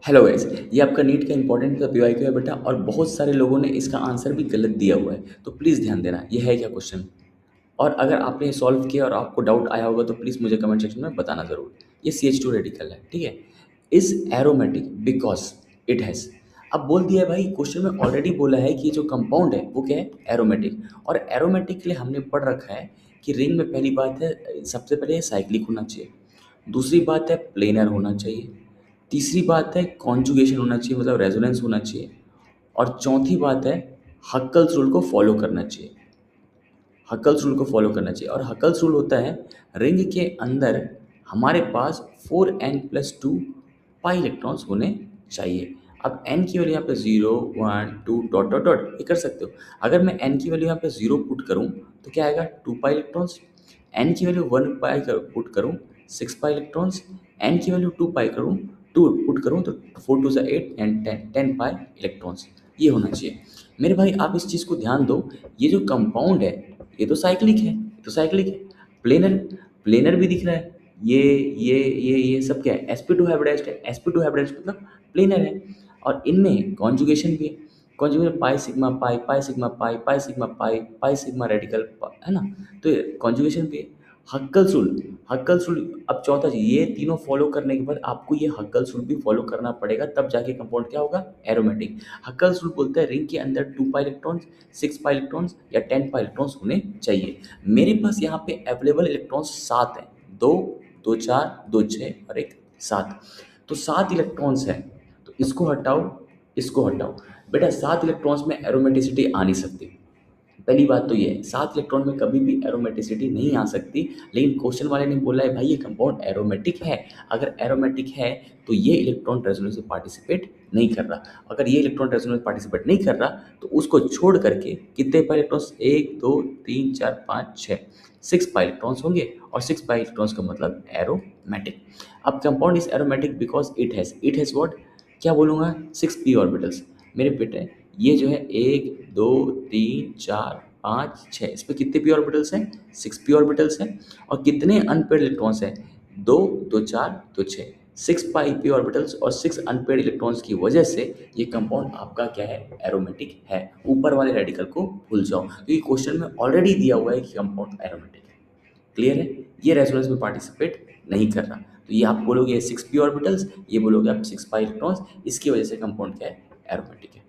Hello guys, ये आपका NEET का इंपॉर्टेंट पीवाईक्यू है बेटा, और बहुत सारे लोगों ने इसका आंसर भी गलत दिया हुआ है, तो प्लीज़ ध्यान देना ये है क्या क्वेश्चन। और अगर आपने सॉल्व किया और आपको डाउट आया होगा तो प्लीज़ मुझे कमेंट सेक्शन में बताना ज़रूर। ये CH2 रेडिकल है, ठीक है। Is aromatic because it has. अब बोल दिया है भाई, क्वेश्चन में ऑलरेडी बोला है कि जो कंपाउंड है वो क्या है, एरोमेटिक। और एरोमेटिक के लिए हमने पढ़ रखा है कि रिंग में पहली बात है, सबसे पहले साइक्लिक होना चाहिए। दूसरी बात है प्लेनर होना चाहिए। तीसरी बात है कॉन्जुगेशन होना चाहिए, मतलब रेजोनेंस होना चाहिए। और चौथी बात है हक्कल्स रूल को फॉलो करना चाहिए। हक्कल्स रूल को फॉलो करना चाहिए, और हक्कल्स रूल होता है रिंग के अंदर हमारे पास 4n+2 पाई इलेक्ट्रॉन्स होने चाहिए। अब n की वैल्यू यहाँ पे 0 1 2 डॉट डॉट डॉट ये कर सकते हो। अगर मैं n की वैल्यू यहाँ पे 0 पुट करूँ तो क्या आएगा, 2 पाई इलेक्ट्रॉन्स। n की वैल्यू 1 पाई पुट करूँ, 6 पाई इलेक्ट्रॉन्स। n की वैल्यू 2 पाई करूँ, 2 पुट करूँ तो 4 2 8 एंड 10 पाई इलेक्ट्रॉन्स। ये होना चाहिए मेरे भाई। आप इस चीज़ को ध्यान दो, ये जो कंपाउंड है ये तो साइक्लिक है, ये तो साइक्लिक है। प्लेनर, प्लेनर भी दिख रहा है। ये सब क्या है, sp2 हाइब्रिडाइज्ड है। sp2 हाइब्रिडाइज्ड मतलब प्लेनर है। और इनमें कॉन्जुगेशन भी है। Conjugation pi sigma pi, pi sigma pi, pi sigma pi, pi sigma radical, है ना। तो कॉन्जुगेशन भी है। Huckel's rule, Huckel's rule. अब चौथा चीज, ये तीनों फॉलो करने के बाद आपको ये हक्कल्स रूल भी फॉलो करना पड़ेगा, तब जाके कंपाउंड क्या होगा, एरोमेटिक। हक्कल्स रूल बोलता है रिंग के अंदर 2 पाई इलेक्ट्रॉन्स, 6 पाई इलेक्ट्रॉन्स या 10 पाई इलेक्ट्रॉन्स होने चाहिए। मेरे पास यहाँ पे अवेलेबल इलेक्ट्रॉन्स 7 हैं, 2 2 4 2 6 और एक 7। तो 7 इलेक्ट्रॉन्स हैं, तो इसको हटाओ, इसको हटाओ। बेटा 7 इलेक्ट्रॉन्स में एरोमेटिसिटी आ नहीं सकती। पहली बात तो ये है, 7 इलेक्ट्रॉन में कभी भी एरोमेटिसिटी नहीं आ सकती। लेकिन क्वेश्चन वाले ने बोला है भाई ये कंपाउंड एरोमेटिक है। अगर एरोमेटिक है तो ये इलेक्ट्रॉन रेजोनेंस में पार्टिसिपेट नहीं कर रहा। अगर ये इलेक्ट्रॉन रेजोनेंस में पार्टिसिपेट नहीं कर रहा तो उसको छोड़ करके कितने पाई इलेक्ट्रॉन्स, 1 2 3 4 5 6, 6 पाई इलेक्ट्रॉन्स होंगे। और 6 पाई इलेक्ट्रॉन्स का मतलब एरोमेटिक। अब compound is aromatic because it has what, क्या बोलूँगा, 6 पी ऑर्बिटल्स। मेरे बेटे ये जो है 1 2 3 4 5 6, इस पे कितने पी ऑर्बिटल्स हैं, 6 पी ऑर्बिटल्स हैं। और कितने अनपेड इलेक्ट्रॉन्स हैं, 2 2 4 2 6, 6 पाई पी ऑर्बिटल्स और 6 अनपेड इलेक्ट्रॉन्स की वजह से ये कंपाउंड आपका क्या है, एरोमेटिक है। ऊपर वाले रेडिकल को भूल जाओ, क्योंकि क्वेश्चन में ऑलरेडी दिया हुआ है कि कंपाउंड एरोमेटिक है। क्लियर है। ये रेजोनेंस में पार्टिसिपेट नहीं कर रहा, तो ये आप बोलोगे 6 पी ऑर्बिटल्स, ये बोलोगे आप 6 पाई इलेक्ट्रॉन्स, इसकी वजह से कंपाउंड क्या है, एरोमेटिक है।